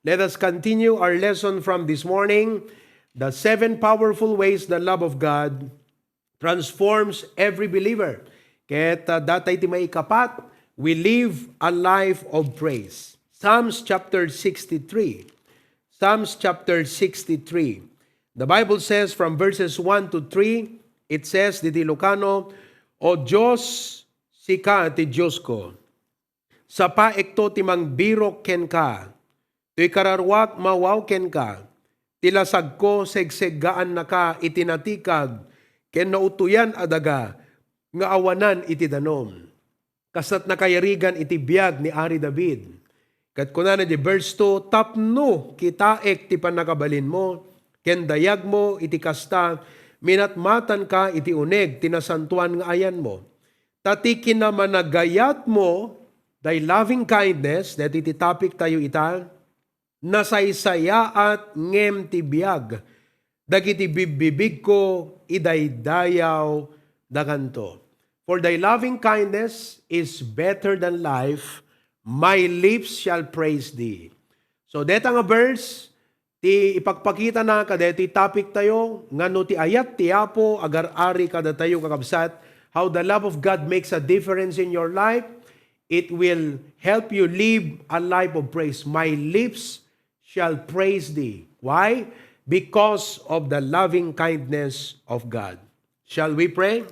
Let us continue our lesson from this morning, the 7 powerful ways the love of God transforms every believer. Kaya't datay ti may kapat, we live a life of praise. Psalms chapter 63. Psalms chapter 63. The Bible says from verses 1 to 3, it says, di Ilocano, O Diyos, sika ti Diyos ko. Sa paekto ti mangbiro ken ka. Tuy kararwak mawaw ken ka. Tilasag ko segseggaan na ka itinatikag. Ken nautuyan adaga. Nga awanan iti danom. Kasat nakayarigan iti biyag ni Ari David. Kat kunana di verse 2, tapno kitaek ti panakabalin mo. Ken dayag mo iti kasta. Minatmatan ka iti uneg tinasantuan nga ayan mo. Tatikin na managayat mo thy loving kindness, that iti topic tayo ita, nasaysaya at ngem ti biyag, dagiti bibibig ko idaydayaw daganto. For thy loving kindness is better than life, my lips shall praise thee. So deta nga verse, ti ipagpakita na kada ti topic tayo, ngano ti ayat ti apo, agar-ari kada tayo kakabsat, how the love of God makes a difference in your life. It will help you live a life of praise. My lips shall praise thee. Why? Because of the loving kindness of God. Shall we pray?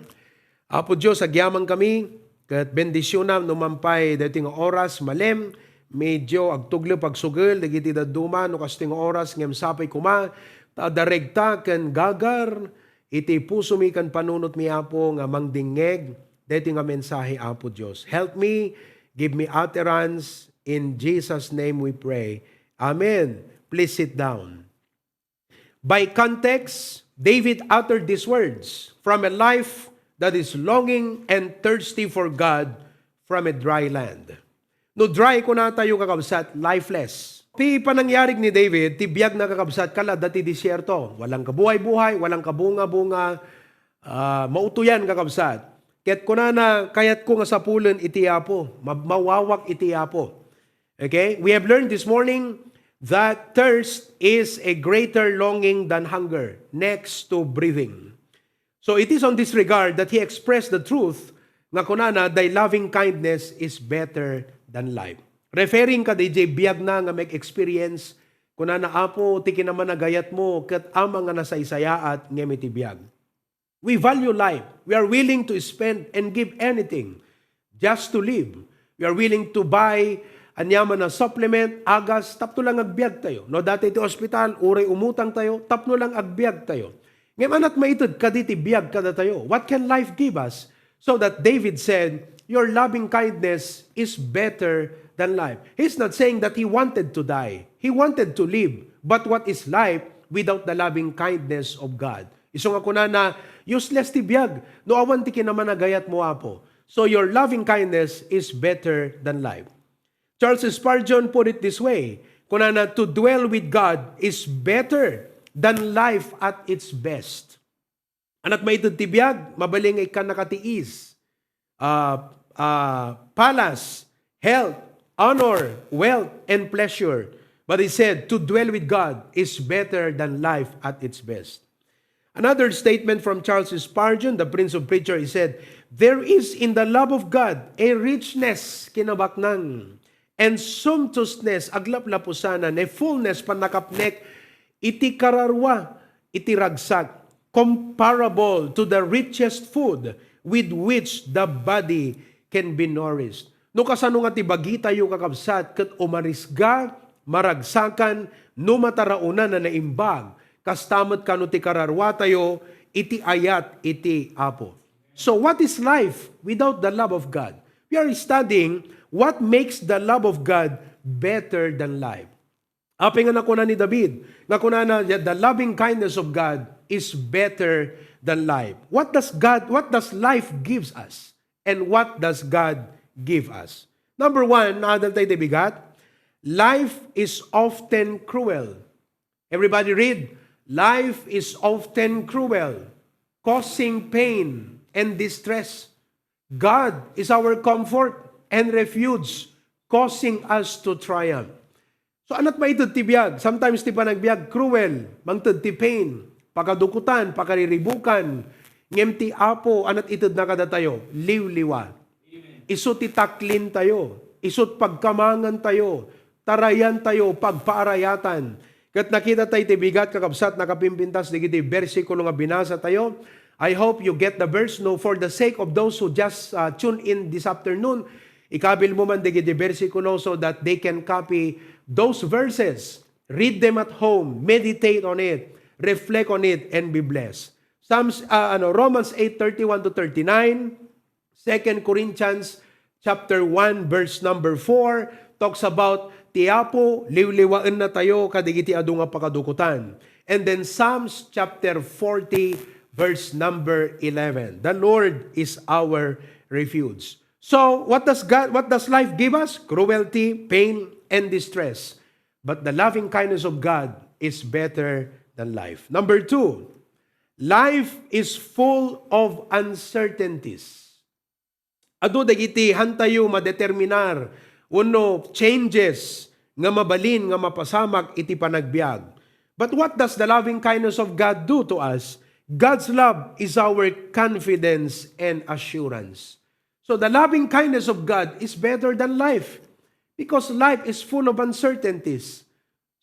Apo Diyos, agyaman kami, kat bendisyonam numampay dating oras malem, medyo agtuglo pagsugil, dagiti daduma, no kasting oras, ngem sapay kuma, tadaregta ken gagar, iti puso mi kan panunot mi Apo, nga mangdingeg, dating nga mensahe Apo Diyos. Help me, give me utterance, in Jesus' name we pray. Amen. Please sit down. By context, David uttered these words from a life that is longing and thirsty for God from a dry land. No dry ko na tayo kakabsat, lifeless. Ti panangyarig ni David, ti biyag na kakabsat kala dati disyerto. Walang kabuhay-buhay, walang kabunga-bunga, mautuyan kakabsat. Ket kunana kayat ko nga sa pulen iti apo, mawawak iti apo. Okay? We have learned this morning that thirst is a greater longing than hunger, next to breathing. So it is on this regard that he expressed the truth nga kunana, thy loving kindness is better than life. Referring ka DJ biyag na nga make experience, kunana apo, tiki naman nagayat mo, kat amang nga nasaysayaat ngem iti biyag. We value life. We are willing to spend and give anything just to live. We are willing to buy anyaman na supplement, agas, tapno lang agbyag tayo. No, dati iti ospital, uray umutang tayo, tapno lang agbyag tayo. Ngayon anat maitid, kaditi biyag kada tayo. What can life give us? So that David said, your loving kindness is better than life. He's not saying that he wanted to die. He wanted to live. But what is life without the loving kindness of God? Isong ako na useless ti biyag. No awan ti kinaman nagayat mo apo. So your loving kindness is better than life. Charles Spurgeon put it this way, kunana, to dwell with God is better than life at its best. Anat may tibiyag, mabaling ay ka nakatiis. Palace, health, honor, wealth, and pleasure. But he said, to dwell with God is better than life at its best. Another statement from Charles Spurgeon, the Prince of Preachers, he said, there is in the love of God a richness kinabaknang, and sumptuousness, aglaplapusanan, a fullness panakapnek, iti kararwa, iti ragsak, comparable to the richest food with which the body can be nourished. No kasano nga ti bagi tayo kakabsat, kat umarisga, maragsakan, no mataraunan na naimbag, kastamot kano ti kararwa tayo, iti ayat, iti apo. So what is life without the love of God? We are studying what makes the love of God better than life. Api nga nakuna ni David, nakuna na the loving kindness of God is better than life. What does life gives us? And what does God give us? Number one, naadal tayo bigat, life is often cruel. Everybody read, life is often cruel, causing pain and distress. God is our comfort and refuge, causing us to triumph. So anat maitid ti biag, sometimes ti panagbiag cruel, mangted ti pain, pakadukutan, pakariribukan, ngem ti apo, anat itid na kada tayo, liwliwa. Isut ti taklin tayo, isut pagkamangan tayo, tarayan tayo, pagpaarayatan. Kat nakita tayo ti bigat kakabsat, nakapimpintas, digiti versikulo nga binasa tayo. I hope you get the verse, no, for the sake of those who just tune in this afternoon, ikabil mo man digiti versikulo so that they can copy those verses. Read them at home, meditate on it, reflect on it, and be blessed. Romans 8:31 to 39, 2 Corinthians chapter 1 verse number 4 talks about tiapo, liwliwaan na tayo kadigiti adu nga pakadukutan. And then Psalms chapter 40 verse number 11. The Lord is our refuge. So, what does life give us? Cruelty, pain, and distress. But the loving kindness of God is better than life. Number 2, life is full of uncertainties. Ado dagiti hantayo madeterminar uno changes nga mabalin nga mapasamak iti panagbiag. But what does the loving kindness of God do to us? God's love is our confidence and assurance. So the loving kindness of God is better than life because life is full of uncertainties.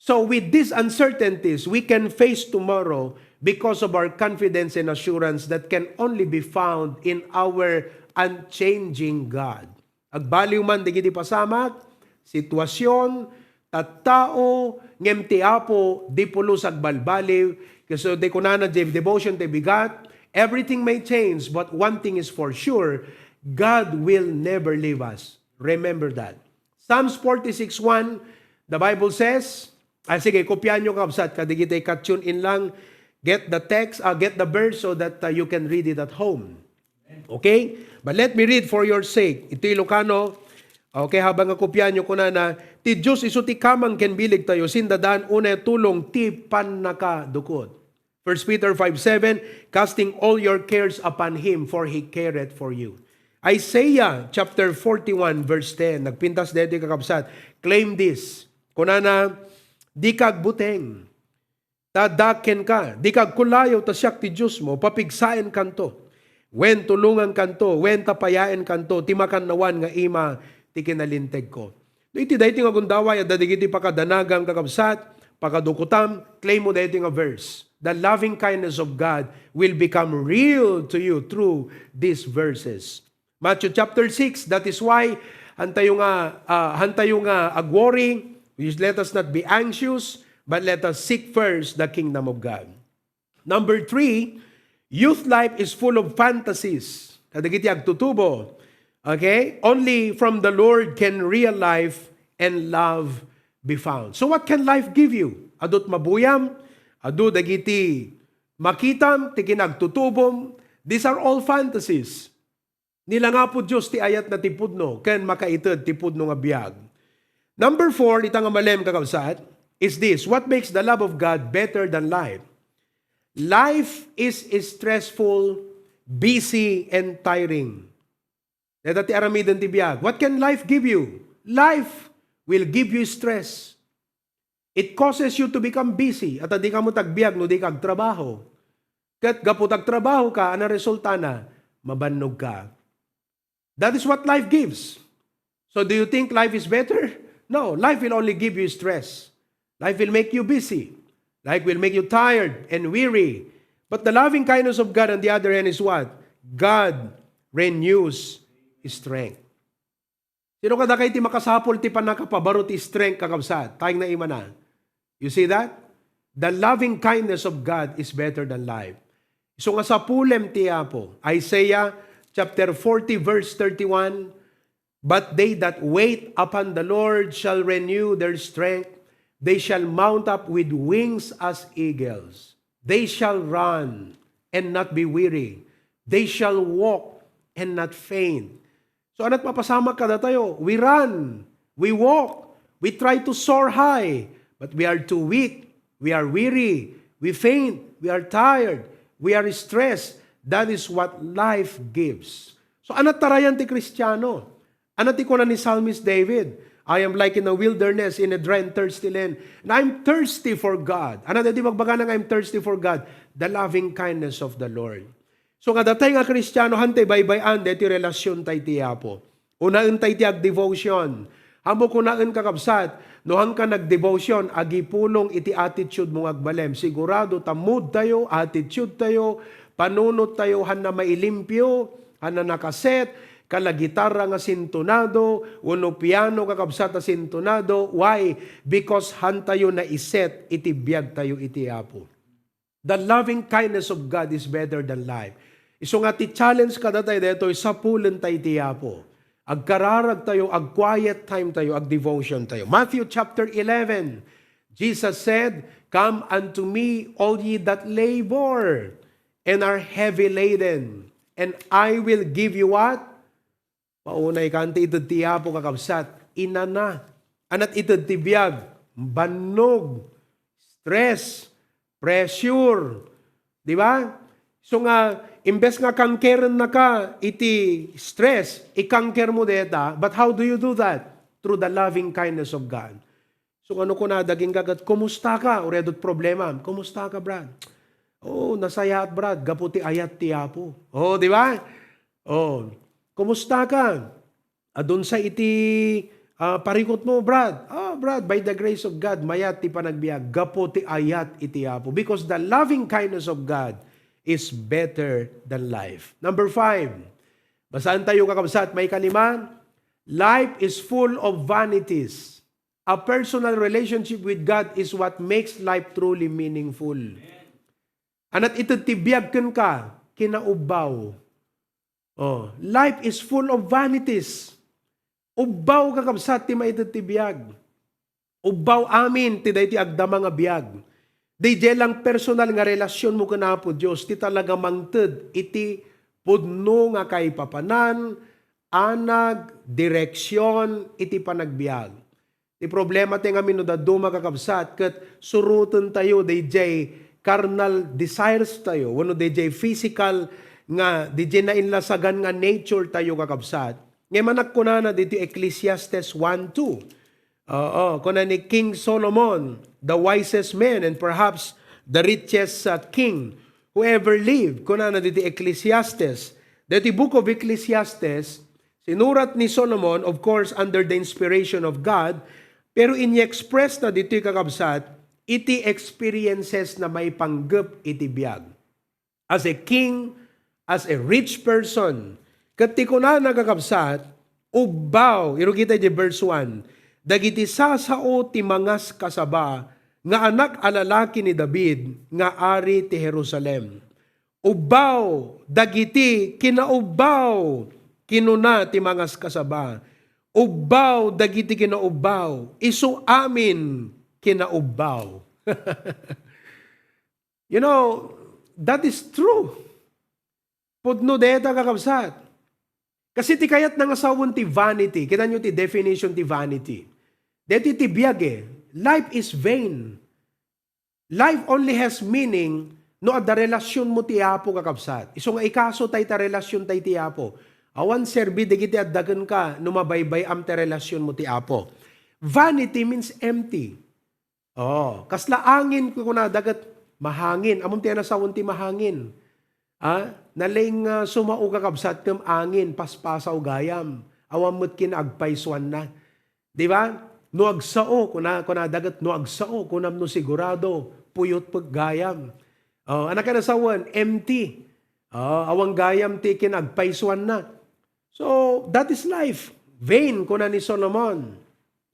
So with these uncertainties, we can face tomorrow because of our confidence and assurance that can only be found in our unchanging God. Agbaliw man digiti pasamak, sitwasyon, tattao, ngem ti apo, di pulos agbalbaliw, kasi di kunana devotion ti bigat, everything may change, but one thing is for sure, God will never leave us. Remember that. Psalms 46:1, the Bible says, sige, kopyahan nyo kabsat, kadigitay ka-tune in lang, get the text, get the verse so that you can read it at home. Okay? But let me read for your sake. Ito Ilocano. Okay, habang kopyahan nyo kuna na, ti Diyos iso ti kamang ken bilig tayo, sindadaan una tulong ti panakadukot. 1 Peter 5:7, casting all your cares upon Him, for He careth for you. Isaiah chapter 41 verse 10, nagpintas dito kakabsat, claim this, kuna na, di kag buteng, tadaken ka, di kag kulayaw tasyak ti Diyos mo, papigsain kanto, wen tulungan kanto, wen tapayain kanto, timakan nawan nga ima, ti kinalinteg ko. Iti dahi nga gundaway, at dadigiti pakadanagang kakabsat, pakadukutam, claim mo dahi nga verse. The loving kindness of God will become real to you through these verses. Matthew chapter 6, that is why, hantayo nga agworry, let us not be anxious, but let us seek first the kingdom of God. Number 3, youth life is full of fantasies. Kadagiti agtutubo. Okay? Only from the Lord can real life and love be found. So what can life give you? Adut mabuyam, adu dagiti makitam, ti kinagtutubom. These are all fantasies. Nila nga po Diyos ti ayat na tipudno, ken makaited tipudno nga biyag. Number 4, itang malem kakabsat, is this: what makes the love of God better than life? Life is stressful, busy, and tiring. Dati aramidon ti biyag. What can life give you? Life will give you stress. It causes you to become busy. At di ka mo tagbiag no di kag trabaho. Kat gapu tagtrabaho ka, ana resulta na, mabannog ka. That is what life gives. So do you think life is better? No, life will only give you stress. Life will make you busy. Life will make you tired and weary. But the loving kindness of God on the other hand is what? God renews strength. Sino kada kay ti makasapol ti panakapabaro ti strength kakabsat? Tayong na ima na. You see that? The loving kindness of God is better than life. So nga sa pulem ti Apo, Isaiah chapter 40 verse 31, but they that wait upon the Lord shall renew their strength. They shall mount up with wings as eagles. They shall run and not be weary. They shall walk and not faint. So ana't mapasama ka na tayo? We run, we walk, we try to soar high, but we are too weak, we are weary, we faint, we are tired, we are stressed. That is what life gives. So anat tarayan ti Kristiyano? Anat ko na ni Psalmist David? I am like in a wilderness, in a dry and thirsty land. And I'm thirsty for God. Ano di magbaga nga I'm thirsty for God? The loving kindness of the Lord. So nga datay nga Kristiyano, hante baybayan, deti relasyon tay tiyapo. Unaan tay tiag devotion. Hamo kunaan kakabsat, nohan ka nag-devotion, agipulong iti attitude mong agbalem. Sigurado, tamud tayo, attitude tayo, panunot tayo, han na mailimpyo, han na nakaset, kala gitarra nga sintonado, uno piano kakabsat na sintonado. Why? Because han tayo na iset, iti biyag tayo iti apo. The loving kindness of God is better than life. Iso nga ti challenge kada tayo dito, sapulen tayo iti apo. Agkararag tayo, ag-quiet time tayo, ag-devotion tayo. Matthew chapter 11, Jesus said, "Come unto me, all ye that labor and are heavy laden, and I will give you" what? Paunay kanti itod tiyapo kakabsat, inana. Anat itod tibiyag, bannog, stress, pressure. Di ba? So nga, imbes nga kangkeran na ka, iti stress, ikangker mo deta. But how do you do that? Through the loving kindness of God. So ano ko na, daging kagat, kumusta ka? Uredot problema. Kumusta ka, Brad? Oh, nasayat, Brad. Gaputi ayat tiyapo. Oh, di ba? Oh, kumusta ka? Adun sa iti parikot mo, Brad. Oh, Brad, by the grace of God, mayat ti panagbiag. Gaputi ayat iti apo. Because the loving kindness of God is better than life. Number 5. Basaan tayo kakabsat. May kalima. Life is full of vanities. A personal relationship with God is what makes life truly meaningful. Anat ito tibiyag ka, kinaubaw. Oh, life is full of vanities. Ubaw kakabsat ti maitid ti biyag. Ubaw amin ti dayti agdama nga biyag. Di lang personal nga relasyon mo kana po Diyos, ti talaga mangted iti pudno nga kay papanan, anag, direksyon, iti panagbiag. Ti problema ti nga minudaduma kakabsat, kat surutan tayo, DJ carnal desires tayo, wano DJ physical nga DJ na inlasagan nga nature tayo kakabsat. Ngayon manak ko na dito Ecclesiastes 1:2. Kuna ni King Solomon, the wisest man and perhaps the richest king who ever lived. Kuna na dito Ecclesiastes. Dito book of Ecclesiastes, sinurat ni Solomon, of course, under the inspiration of God, pero ini-express na dito kakabsat, iti experiences na may panggap iti biyag. As a king, as a rich person, kati ko na nagakabsat, ubaw, irugita di verse 1, dagiti sasao ti mangas kasaba, nga anak alalaki ni David, nga ari ti Jerusalem. Ubaw, dagiti kinaubaw, kinuna ti mangas kasaba. Ubaw, dagiti kinaubaw, isu amin kinaubaw. You know, that is true. Pudno deta kakabsat. Kasi ti kayat nang asawon ti vanity. Kita nyo ti definition ti vanity. Deti ti biyag Life is vain. Life only has meaning no at the relasyon mo ti apo kakabsat. Iso nga ikaso tay ta relasyon tay ti apo. Awan serbi digiti at dagan ka no mabaybay am ti relasyon mo ti apo. Vanity means empty. Oh, kasla angin ko na dagat mahangin. Amon ti anasawon ti mahangin. Naling sumao kakabsat kem angin, paspasaw gayam. Awamot kinagpaiswan na. Di ba? No agsao, kuna dagat no agsao, kunam no sigurado, puyot paggayam. Anak ka nasawan, empty. Awang gayam ti kinagpaiswan na. So, that is life. Vain, kuna ni Solomon.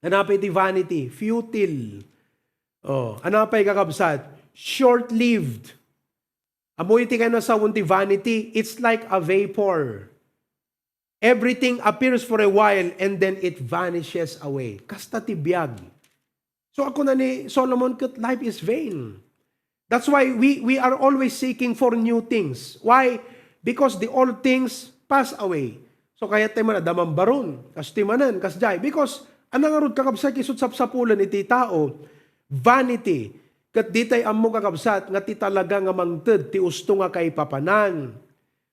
Anapay ti vanity, futile. Anapay kakabsat, short-lived. Amoy ti kayo sa ti vanity, it's like a vapor. Everything appears for a while and then it vanishes away. Kasta ti biyag. So ako na ni Solomon, life is vain. That's why we are always seeking for new things. Why? Because the old things pass away. So kaya tayo man damambaron, kas timanan, kas jay. Because anang arod kakabsat kisut sapsapulan iti tao, vanity. Kat di tayo amo kakabsat, nga ti talaga nga mangted, ti usto nga kay papanan,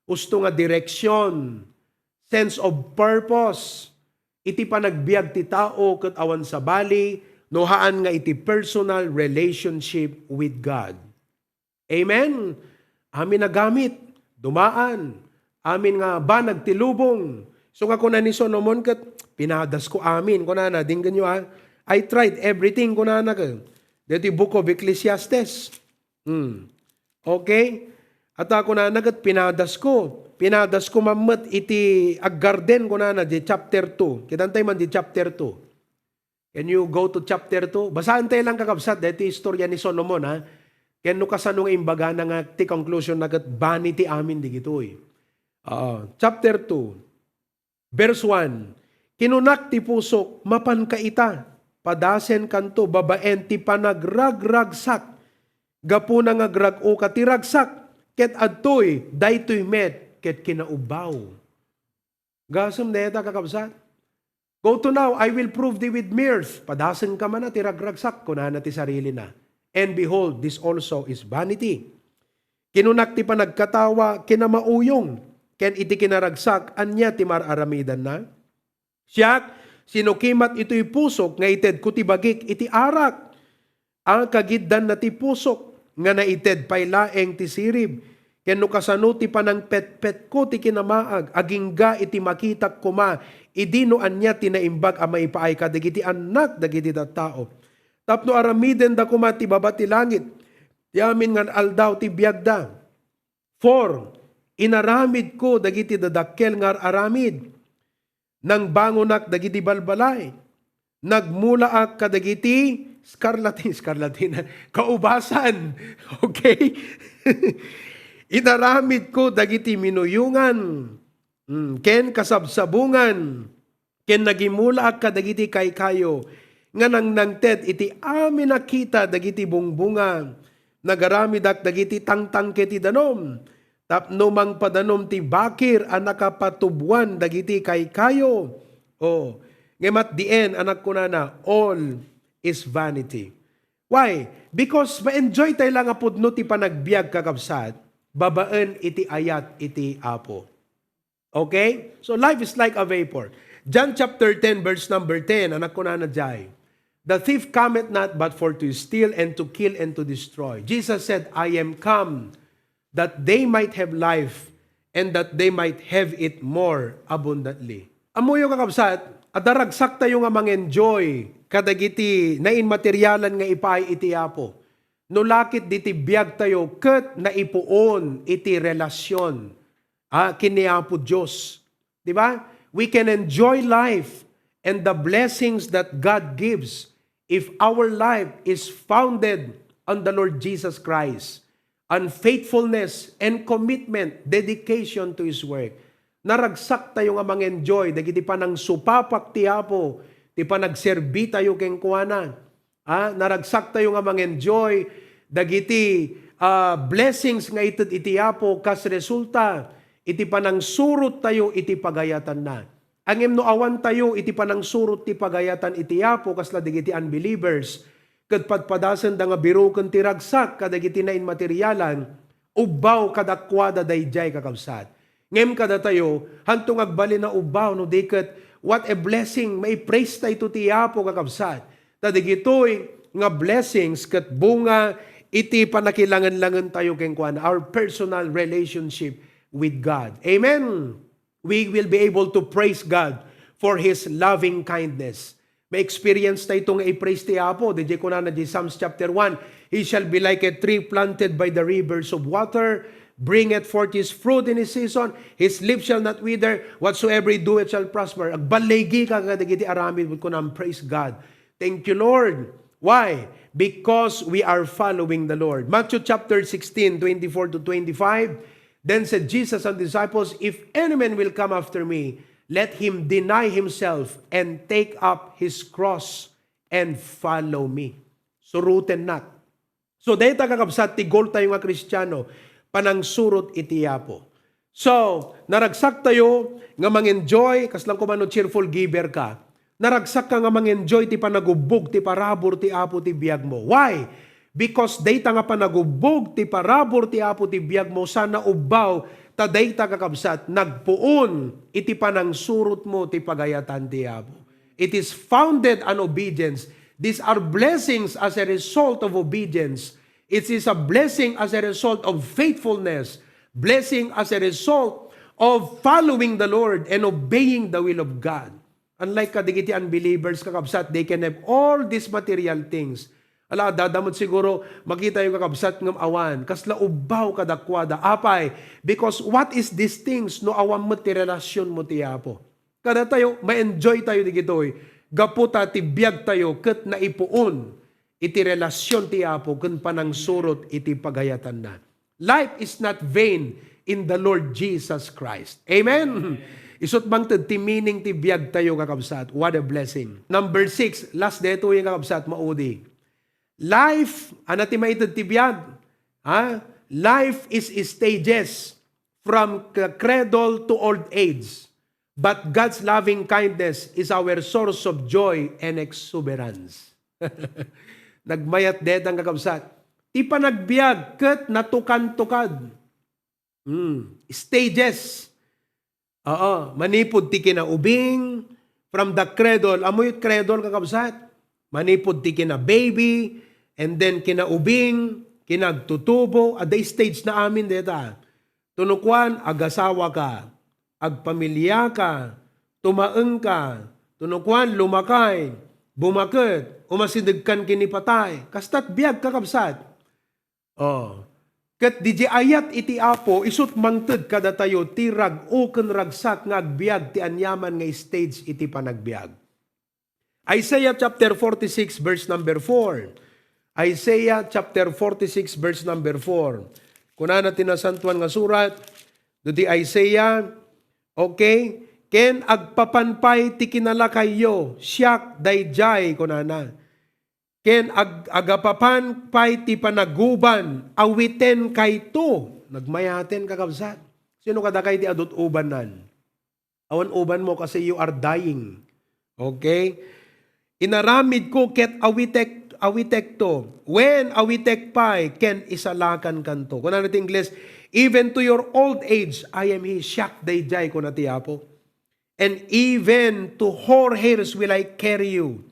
usto nga direksyon, sense of purpose, iti panagbiag ti tao ket awan sa bali, nohaan nga iti personal relationship with God. Amen? Amin na gamit, dumaan, amin nga ba nagtilubong. So nga kuna ni Solomon ket pinadas ko amin, kuna na, dinggan nyo ha, I tried everything, kuna na ka. Dito book of Ecclesiastes. Okay? At ako na nagat pinadas ko mamat iti aggarden ko na di chapter 2. Kitantay man di chapter 2. Can you go to chapter 2? Basaan tayo lang kakabsat, dito istorya ni Solomon ha. Ken no kasanong imbaga na nga ti conclusion nagat vanity amin di gitoy. Chapter 2, verse 1. Kinunak ti pusok, mapan kaita. Padasen kanto, babaen ti panagragragsak. Gapu na nga grag-o ka ti ragsak. Ket adtoy, daytoy met, ket kinaubaw. Gasam neta kakabsat. Go to now, I will prove thee with mirth. Padasen ka man na ti ragragsak, kunahan na ti sarili na. And behold, this also is vanity. Kinunak ti panagkatawa, kinamauyong. Ken iti kinaragsak, anya ti mararamidan na. Siyak, sinukimat ito'y pusok, nga ited kutibagik iti arak. Ang kagiddan na ti pusok, nga naited paylaeng ti sirib. Ken no kasano ti panang pet-pet ko ti kinamaag, agingga iti makitak kuma, idino anya tinaimbag a maipaay ka, dagiti anak, dagiti tao. Tapno aramiden da kuma ti baba ti langit, ti amin nga aldaw ti biagda. 4. Inaramid ko, dagiti dadakkel nga aramid, nang bangunak dagiti balbalay, nagmulaak kadagiti scarlatina, kaubasan. Okay? Inaramid ko dagiti minuyungan, ken kasabsabungan, ken nagimulaak kadagiti kaykayo, nga nang nangted iti amin nakita dagiti bungbunga, nagaramidak dagiti tangtang keti danom, tapno mang padanom ti bakir anak kapatubuan dagiti kaykayo. Ngamat the end, anak ko na, all is vanity. Why? Because ma-enjoy tayo lang apudno ti panagbiag kakabsat, babaan iti ayat iti apo. Okay? So life is like a vapor. John chapter 10 verse number 10, anak ko na jay. The thief cometh not but for to steal and to kill and to destroy. Jesus said, I am come that they might have life, and that they might have it more abundantly. Amuyo kakabsat, at daragsak tayo nga mang-enjoy, kadagiti na inmateryalan nga ipaay iti apo. No lakit diti biag tayo, ket na ipuon iti relasyon, kiniapo Diyos. Diba? We can enjoy life and the blessings that God gives if our life is founded on the Lord Jesus Christ. Unfaithfulness and commitment, dedication to His work. Naragsak tayo nga mang-enjoy, dagiti panang supapak ti apo, ti panagserbi tayo keng kuana. Naragsak tayo nga mang-enjoy, dagiti blessings nga ited iti apo, kas resulta, iti panang surut tayo iti pagayatan na. Angem no awan tayo, iti panang surut ti pagayatan iti apo, kasla dagiti unbelievers, ket padpadasen da nga biro ken ti ragsak kadagiti na inmateryalan, ubaw kadakwada dayjay kakabsat. Ngem kada tayo, hantong agbali na ubaw no diket, what a blessing, may praise tayo ti apo kakabsat. Tadigitoy nga blessings ket bunga iti panakilangan-langan tayo ken kuan, our personal relationship with God. Amen. We will be able to praise God for His loving kindness. May experience tayo itong i-praise ti Apo. Di ko na di Psalms chapter 1. He shall be like a tree planted by the rivers of water, bringeth forth his fruit in his season, his lips shall not wither, whatsoever he doeth shall prosper. Agbalegi ka kadagiti aramid ko na praise God. Thank you, Lord. Why? Because we are following the Lord. Matthew chapter 16, 24 to 25. Then said Jesus and disciples, if any man will come after me, let him deny himself and take up his cross and follow me. Surutin not. So, dahil kakabsat, ti goal tayo nga Kristiyano, panang surut iti apo. So, naragsak tayo nga mang-enjoy, kaslang kumano cheerful giver ka, naragsak ka nga mang-enjoy ti panagubog, ti parabor, ti apo, ti biyag mo. Why? Because data nga panagubog, ti parabor, ti apo, ti biyag mo, sana ubaw, taday ta kakabsat, nagpuon, iti panang surot mo, ti pagayatan ti Apo. It is founded on obedience. These are blessings as a result of obedience. It is a blessing as a result of faithfulness. Blessing as a result of following the Lord and obeying the will of God. Unlike kadigiti unbelievers, kakabsat, they can have all these material things. Ala, dadamot siguro, makita yung kakabsat ng awan, kasla ubaw kadakwada, apay, because what is these things, no awam mo ti relasyon mo ti Apo. Kada tayo, ma-enjoy tayo di gitoy, gaputa ti biyag tayo, ket na ipuon, iti relasyon ti Apo, kun panang surot iti pagayatan na. Life is not vain in the Lord Jesus Christ. Amen? Isut bang ti meaning ti biyag tayo kakabsat. What a blessing. Number 6, last deto yung kakabsat, maudi. Life, anati maitid ti biyag. Life is stages from cradle to old age. But God's loving kindness is our source of joy and exuberance. Nagmayat detang kakabsat. Ti panagbiag ket natukan-tukad. Stages. Manipod ti kinaubing, from the cradle, amoy cradle kakabsat, manipod ti kina baby, and then kinaubing, kinagtutubo, aday stage na amin deta. Tunukwan, agasawa ka, agpamilya ka, tumaeng ka, tunukwan, lumakay, bumakit, umasindigkan kinipatay, kastat biyag kakabsat. Kat di ayat iti Apo, isut mangted kada tayo, tirag o ken ragsak nga agbiag ti anyaman nga stage iti panagbiag. Isaiah chapter 46 verse number 4. Isaiah chapter 46 verse number 4. Kuna na tinasantuan nga surat, do di Isaiah, okay, ken agpapanpay ti kinalakayo, siyak dayjay kuna na. Ken agapapan pay ti panaguban, awiten kayto. Nagmayaten kakabsat. Sino kada kay ti adot ubanan? Awan uban mo kasi you are dying. Okay? Inaramid ko ket awitek to. When awitek pay, ken isalakan kanto. Kung ano English, even to your old age, I am he, siyak dayjay ko na ti Apo. And even to hoar hairs will I carry you.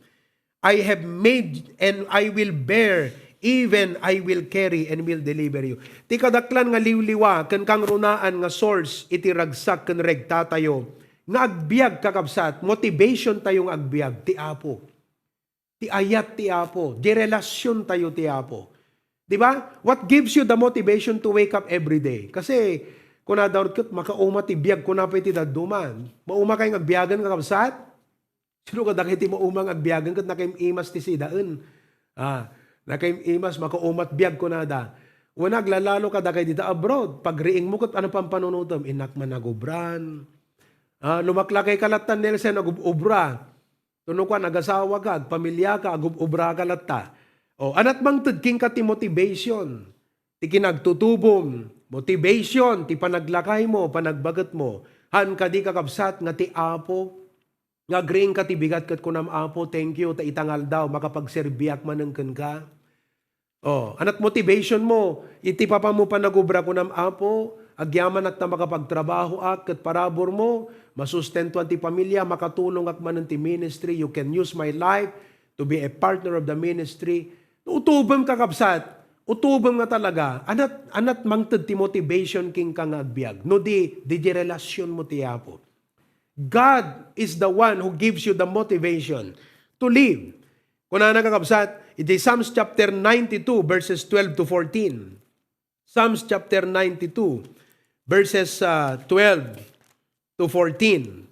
I have made and I will bear, even I will carry and will deliver you. Ti kadaklan nga liwliwa, ken kang runaan nga source, iti ragsak ken regta tayo, nga agbiag kakabsat, motivation tayong agbiag, ti Apo. Ti ayat ti Apo, di relasyon tayo ti Apo. Di ba? What gives you the motivation to wake up every day? Kasi, kung nadawad kat, makauma ti biag, kung napay ti daduman, mauma kayong agbiagan kakabsat, sino ka dakiti mo umang agbiagan kat nakaimas ti sidaan. Nakaimas makaumat biag ko nada. Wanag lalalo ka dakay dita abroad. Pagriing mo kat ano pang panunutom, inak man nagubran. Lumaklakay kalatan nila sa nagubra. Tunukan nagasawa ka, pamilya ka, agubra kalata. Anat mang tudking ka ti motivation. Ti kinagtutubom. Motivation, ti panaglakay mo, panagbagat mo. Han ka di kakabsat nga ti Apo. Nga green ka tibigat kat kunam Apo, thank you, ta itangal daw, makapagserbiak manengken ka. Anat motivation mo, iti papa mo pa nagubra kunam Apo, agyaman at na makapagtrabaho ak, kat parabor mo, masustentuan ti pamilya, makatulong ak manen ti ministry, you can use my life to be a partner of the ministry. Utubem kakabsat, utubem nga talaga, anat mangted ti motivation king kang agbiag, no di relasyon mo ti Apo. God is the one who gives you the motivation to live. Kung na kakabsat, iti Psalms chapter 92 verses 12 to 14. Psalms chapter 92 verses 12 to 14.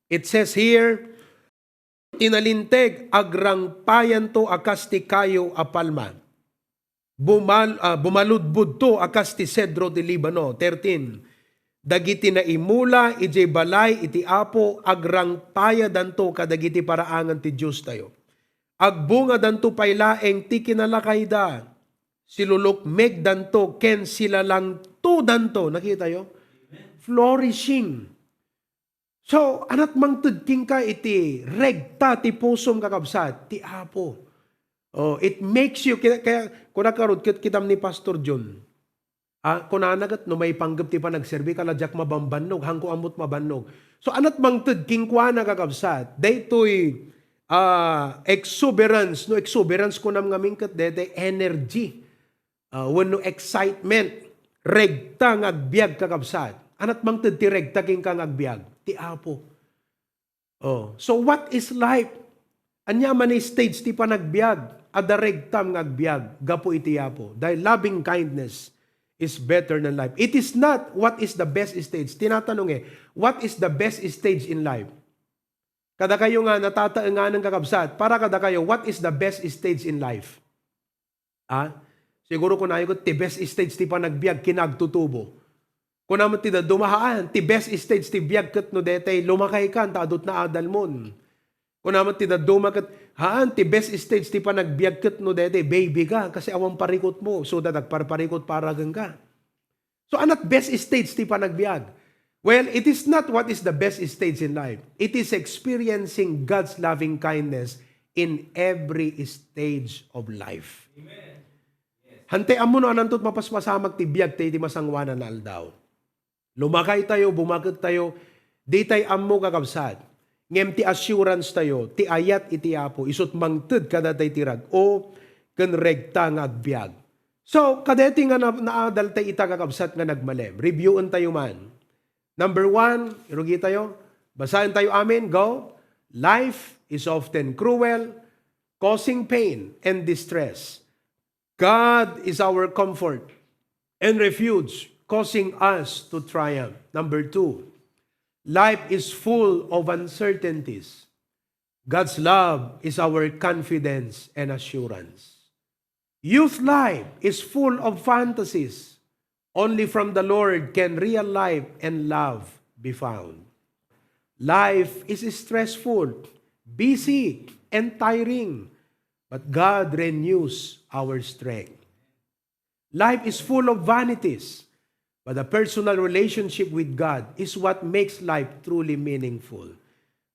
It says here, tinalinteg agrangpayan to akas ti kayo apalma. Bumaludbud to akas ti cedro di Libano. 13. Dagiti na imula, iti balay, iti Apo, agrangpaya danto kadagiti paraangan ti Diyos tayo. Agbunga danto paylaeng ti kinalakay da. Silulukmeg danto, ken sila lang to danto. Nakita yo? Flourishing. So, anat mang tudking ka iti regta ti pusom kakabsat, ti Apo. It makes you, kaya kung nakarod kitam ni Pastor John, Kunanagat no may panggap ti pa nagserbi kaladyak mabambannog, hangko amot mabannog. So anat mangted kingkwana kakabsat, daytoy exuberance, no exuberance ko nam ngamingkat dede energy, wenno excitement, regta nga agbyag kakabsat. Anat mangted ti regta king kang agbyag, ti Apo. So what is life? Anya man stage ti panagbyag, ada regtam nga agbyag, gapo iti Apo. Dahil loving kindness is better than life. It is not what is the best stage. Tinatanong what is the best stage in life? Kada kayo nga natataengan ng kakabsat, para kada kayo, what is the best stage in life? Siguro kung nayo ko, ti best stage ti panagbiag, kinagtutubo. Kung naman ti dumahaan, ti best stage ti biag kat no detay, lumakay kan, taadot na adal mon. Kung naman ti dumakat, ti best stage ti panagbiag kat no detay, baby ka, kasi awang parikot mo, so nagparparikot paragang ka. So anat best stage ti panagbiag? Well, it is not what is the best stage in life. It is experiencing God's loving kindness in every stage of life. Amen. Yes. Hante amo no anantot mapaspasamag ti biag ti masangwanan na aldaw. Lumakay tayo, bumakit tayo, di tay ammo kakabsat. Ngem ti assurance tayo, ti ayat iti Apo, isut mangted kada tay tirag, o ken regta nga agbiag. So, kadeti nga naadal tay ita kakabsat nga nagmalem. Reviewin tayo man. Number 1, irugi tayo. Basahin tayo amin. Go. Life is often cruel, causing pain and distress. God is our comfort and refuge, causing us to triumph. Number 2, life is full of uncertainties. God's love is our confidence and assurance. Youth life is full of fantasies. Only from the Lord can real life and love be found. Life is stressful, busy, and tiring, but God renews our strength. Life is full of vanities, but a personal relationship with God is what makes life truly meaningful.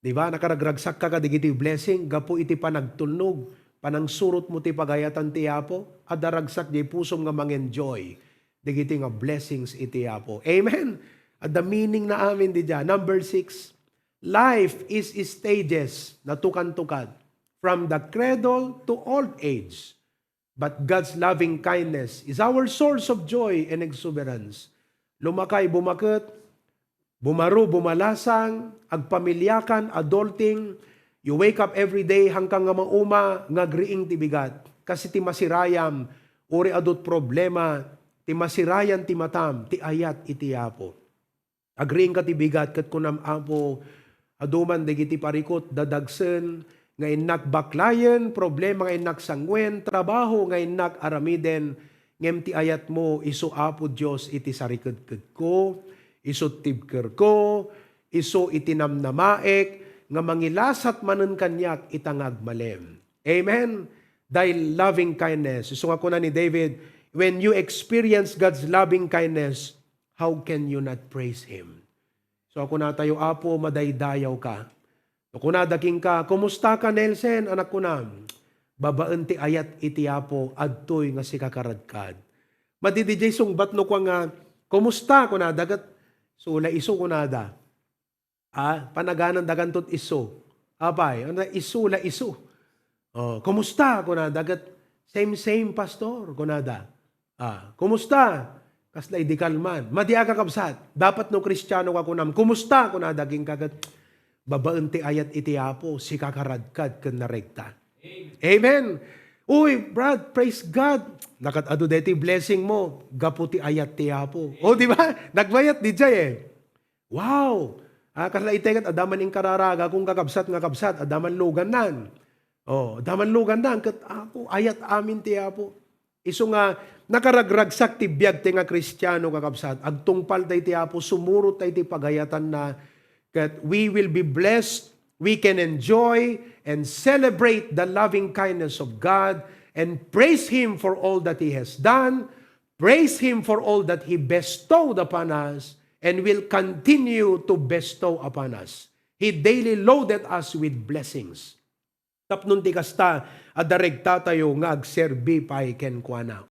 Diba? Nakaragragsak ka digiti blessing, gapo iti panagtulnog, panang surot mo ti pagayatan ti Apo, adaragsak di pusom nga mang-enjoy. Digiti nga blessings iti Apo. Amen? At the meaning na amin di dyan. Number 6, life is stages na tukan-tukad from the cradle to old age. But God's loving kindness is our source of joy and exuberance. Lumakay, bumakit, bumaru, bumalasang, agpamilyakan, adulting, you wake up every day hanggang nga mauma, ngagriing tibigat. Kasi ti masirayam, uri adot problema, ti masirayan ti matam, ti ayat iti Apo. Agriing ka ti bigat, kat kunam Apo, aduman dagiti parikot, dadagsen, nga inak baklayen, problema nga inak sangwen, trabaho nga inak aramiden, ngem ti ayat mo, iso Apo Diyos iti sariked ko, iso tibker ko, iso iti namnamaek, nga mangilasat manen kanyak itangag malem. Amen? Dahil loving kindness. Iso nga kuna ni David, when you experience God's loving kindness, how can you not praise Him? So ako na tayo, Apo, madaydayaw ka. Ako na daking ka, kumusta ka, Nelson? Anak ko na, babaan ti ayat iti Apo, adtoy nga si kakaradkad. Madidijay sungbat no kwa nga, kumusta ko na, dagat, so la iso ko na da. Panaganan dagantot iso. Abay, iso la iso. Kumusta ko na, dagat, same pastor ko na da. Kumusta? Kaslay di kalman. Madiya kakabsat. Dapat no Kristiyano ka kunam. Kumusta? Kuna daging kagat. Babaan ti ayat iti Apo. Si kakaradkad kan naregta. Amen. Uy, Brad, praise God. Nakatado deti blessing mo. Gapo ti ayat ti Apo. O, di ba? Nagbayat di jay eh. Wow. Kaslay itegat, adaman ing kararaga. Kung kakabsat nga kabsat, adaman lugan nan. Adaman lugan nan. Kat Apo, ayat amin ti Apo. Iso nga, nakaragragsak ti biag ti nga Kristiyano kakabsat. Agtungpal tayo ti Apo, sumurot tayo ti pagayatan na that we will be blessed, we can enjoy and celebrate the loving kindness of God and praise Him for all that He has done, praise Him for all that He bestowed upon us, and will continue to bestow upon us. He daily loaded us with blessings. Tapnon ti kasta, adaregta tayo nga agserbi pa iken kuana.